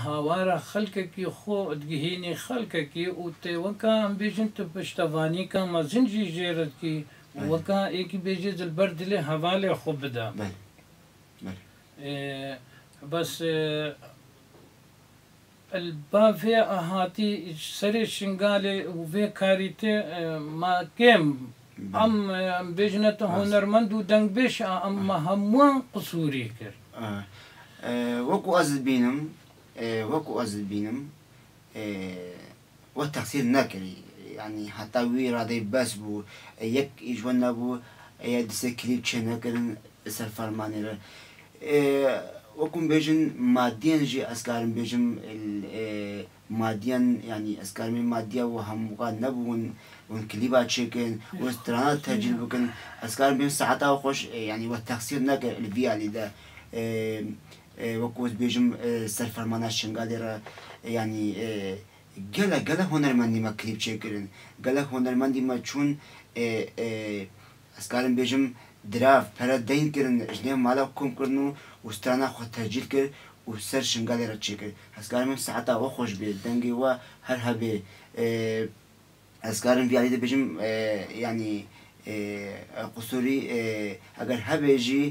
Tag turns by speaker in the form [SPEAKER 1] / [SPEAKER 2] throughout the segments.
[SPEAKER 1] هاوارە خەڵکێکی خۆ دگەهێنی خەڵکێکی و تێوەکە ئەم بێژن تو پشتەوانیکە مەزنجی ژێرەکی وەکە ئێکی بێژێ دلبەر دلێ هەواڵێ خۆ بدە بەس بافێ ئەهاتی سەرێ شنگالێ و vê کاریتێ ما کێم ئەم بێژنەتە هۆنەرمەند و دەنگبێش ئەممە هەمووان قسووری کرد
[SPEAKER 2] وەکو ئەز بینم وەکو ئەز بینم وە تەقسیر نەکردی ینی هەتا وی ڕادەی بەس بوو یەک ئیژوە نەبوو دسێ کلیپ چێ نەکردن سەر فەرمانێرە وەکوم بێژن مادیەن ژێ ئەسکارم بێژم مادیەن ینی ئەسکارمی مادیە و هەمووان نەبوون ون کلیبا چێکن وەسترانە تەجیل بکەن ئەسکارم بێن سەعەتا خۆش ینی وە تەقسیر نەکرد ڤیالیدا وەکوت بێژم سەر فەرمانە شنگالێرە ینی گەلە هۆنەرمەندیمە کلیپ چێکردن گەلە هۆنەرمەندیمە چوون ئەسکارم بێژم دراف پەرە دەینکردن ژنێ ماڵە کۆمکردن و وسترانە خۆ تەجیل کرد و سەر شنگالێرە چێکرد ئەسکارم سەعەتا وە خۆش بێت دەنگی وە هەر هەبێ ئەسکارم ڤیالی دەبێژم ینی قسووری ئەگەر هەبێژی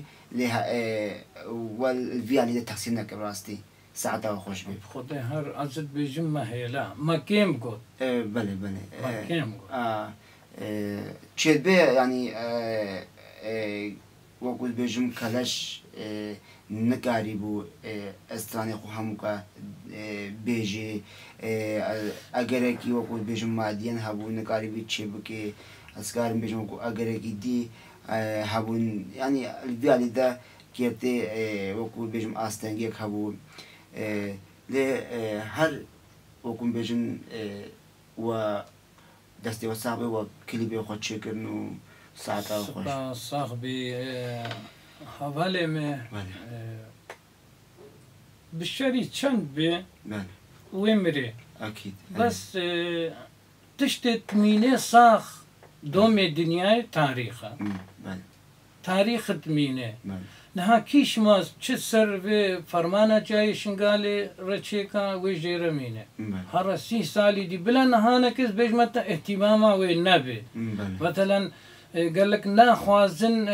[SPEAKER 2] ڤیالی تەقسیم نەکرد ڕاستی ساعتەوە خۆش بێت
[SPEAKER 1] خۆدای هەر ئەزت بێژم مەهێلا مەکێم گوت
[SPEAKER 2] بەێ بەێ چێت بێ ینی وەکوت بێژم کەلەش نەکاری بوو ئەستانی خۆ هەمووکە بێژێ ئەگەرێکی وەکوت بێژم مادیەن هەبوو نەکاری بێت چێ بکێ ئەسکارم بێژم وەکو ئەگەرێکی دی هەبوون ینی ڤیالیدا کێتێ وەکو بێژم ئاستەنگێک هەبوو لێ هەر وەکوم بێژن وە دەستێوە ساغبێ وە کلیبێ خۆ چێکردن و ساعتا خۆش
[SPEAKER 1] ساغبی هەڤالێمێ بشەری چەند بێ وێ مرێ بەس تشتێت مینێ ساخ دۆمێ دنیای تاریخە تاریخت مینێ نها کیش ماز چ سەر vê fermana çayê şingalê reçêka wê jêre mîne hera 30 salî dî bila nihane kes bêjme te ihtimama wê nebê metelan gelek naxwazin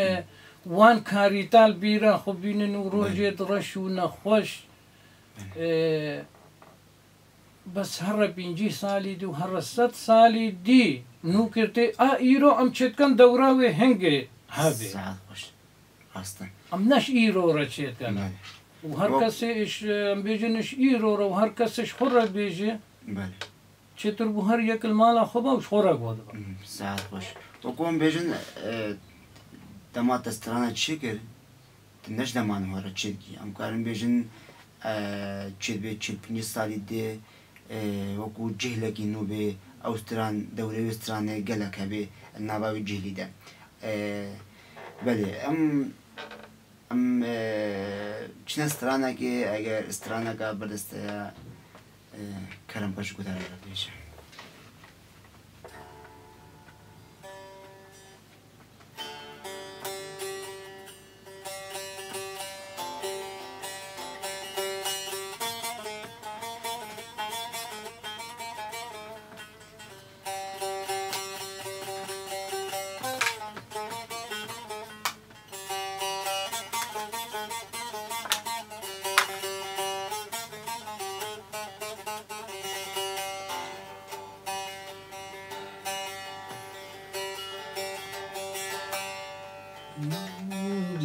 [SPEAKER 1] wan karîtal bîra xwe bînin û rojê reş û nexweş bes here 50 salî dî û here 100 salî dî nû kirtê a îro em çêtkan dewra wê hingê hebê ئەم نەش ئیرۆرە چێتەنە و هەر کەسێش بێژنش ئیرۆرە و هەر کەسش خۆڕە بێژێ چێتر بوو هەر یەکل ماڵە خۆ باش خۆڕە گۆ
[SPEAKER 2] خۆش وەکۆم بێژن دەما دەسترانە چێ کرد نەش دەمان هۆرە چێتگی ئەم کارم بێژن چێت بێت 45 ساڵی دێ وەکو جێلێکی نو بێ ئەوستران دەورەوێسترانێ گەلەکە بێ ناواوی جێلیدا بەێ ئەم چنە سترانێکی ئەگەر سترانەکە بەدەستەیە کەرم بەش گوتارە پێشە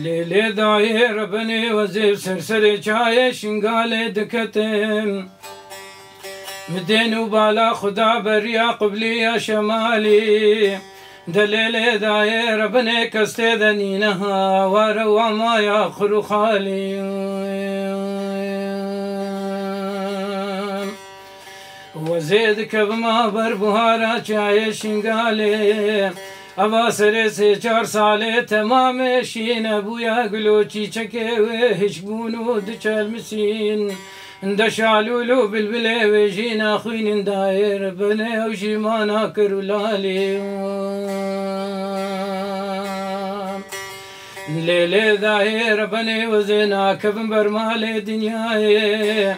[SPEAKER 1] لێلێ دایێرە بنێ وەزێ سەرسەرێ چایە شنگالێ دکەتن مدێن و بالا خوددا بەریا قوبلیە شەمالی دەلێلێ دایێرە بنێ کەس تێدەنینە هاوارە وامایە خور و خالی وەزێ دکە بما بەربوهارە چایە شنگالێ ئەوا سەرێ سێ 4 ساڵێ تەمامێشینە بووە گلۆچی چەکێوێ هیچ بوون و دچەلمسین دە شالول و بلبلێ وێژی ناخوێنین دایر بنێ ئەو ژیمانە کرد و لالی لێلێ داهێرە بنێ وەزێ ناکەبم بەرمالێ دنیایێ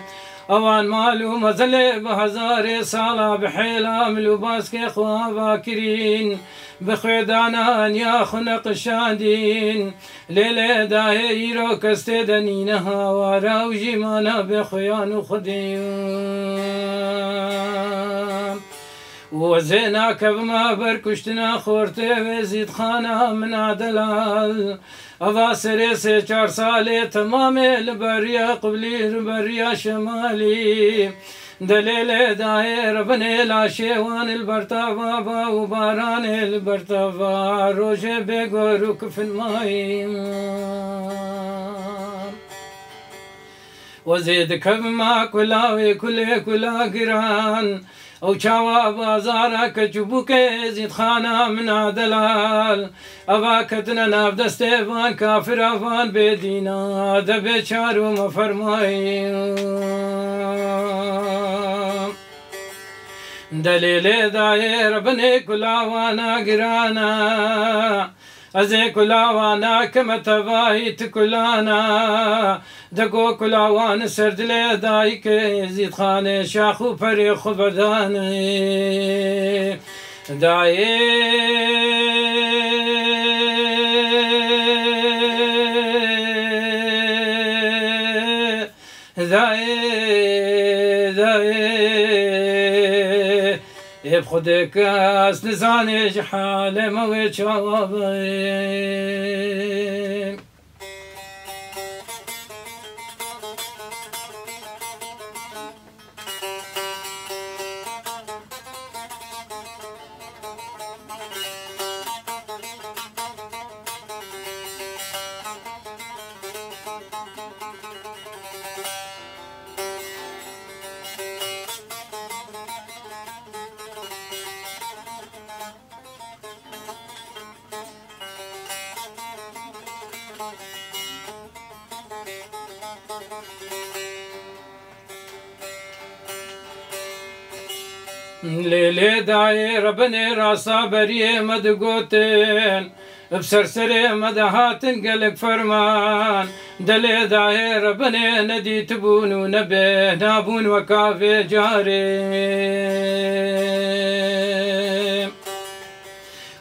[SPEAKER 1] اوان مالو مزل بهزار سالا بحيلا ملو باسكي خوا باكرين بخيدانان يا خنق شادين ليلة دايرو كستدنينها وارا وجيمانا بخيان خديم وزيناك بما بركشتنا خورتي وزيد خانا من عدلال أبا سريسي 4 سالي تمامي البريا قبلي البريا شمالي دليل داير بني لا شيوان البرتافا با وباران البرتافا روجي بيقوروك في الماي وزيد كبما كلاوي كلا قران او چاوا بازارك جبوك زيد خانا من دلال ابا كتنا ناف دستيفان كافر افان بدينا دبي چارو مفرماي دليل داير بني كلاوانا قرانا ازي كلاوانا كما تبايت كلانا دقو كلاوان سرد لي دايك يزيد خان شاخو فريخ بداني داي بخدك اسنزاني جحالي موي شوابي ليلي داير بني راسا بريه مدقوتين بسرسري مدهاتن قلق فرمان دلي داير بني ندي تبون ونبه نابون وكافي جاري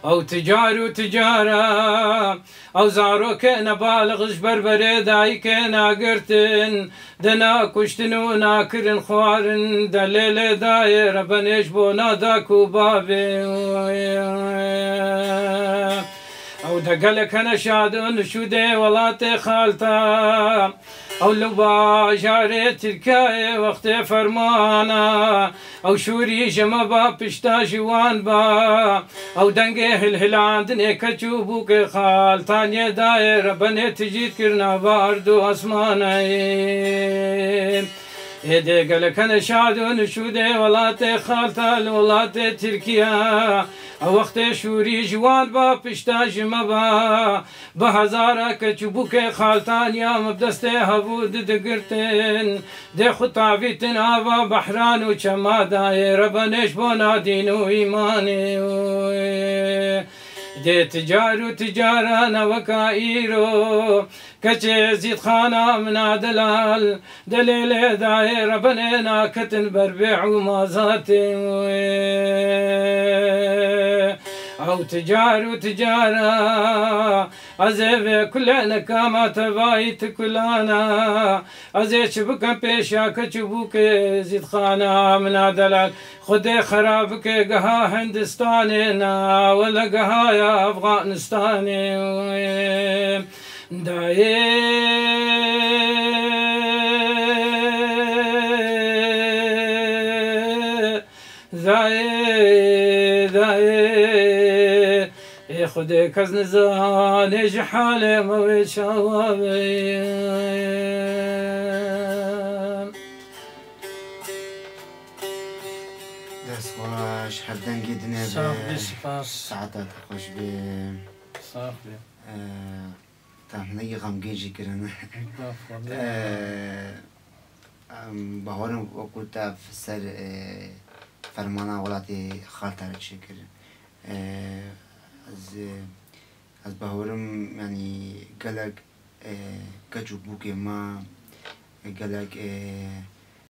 [SPEAKER 1] او تجارة او زارو كنا بالغش بربري داي كنا قرتن دنا كشتنو ناكرن خوارن دليل داير بنيش بونا داكو بابي او دقلك انا شادن شودي ولاتي خالتا او لبا جاريت الكاي وقت فرمانا او شوري جما با پشتا جوان با او دنگه الهلان دنه كچوبوك خالتان يه داير بني تجيت كرنا باردو اسماناي ايدي قلك انا شادون شودي ولاتي خالتا ولاتي تركيا وقت شوري جوان با پشتا جما با بهزارا كچبوك خالتان يا مبدسته هبود دقرتن دي خطافيتن آبا بحران وچما داير بنش بونا دينو ايماني دي تجارة نوكايرو كچه زيد خانا من دلال دليل داير بنينا كتن بربيع ومازاتي او تجارة ازي كلنا كما تبايت كلنا ازي شبكا بيشا كچبوك زيد خانا من دلال خدي خرابك قها هندستانينا ولا قها يا افغانستاني خدي كز نزاني جحالي موي شوابي
[SPEAKER 2] دسواش حردن قدنا
[SPEAKER 1] صافي سپاس
[SPEAKER 2] ساعتها خوش بي
[SPEAKER 1] صافي
[SPEAKER 2] تهني غمگيجي كرنا بهورم وقت في سر فرمانا ولاتي خالتها تشكر از بهورم يعني قالك كجبوك ما قالك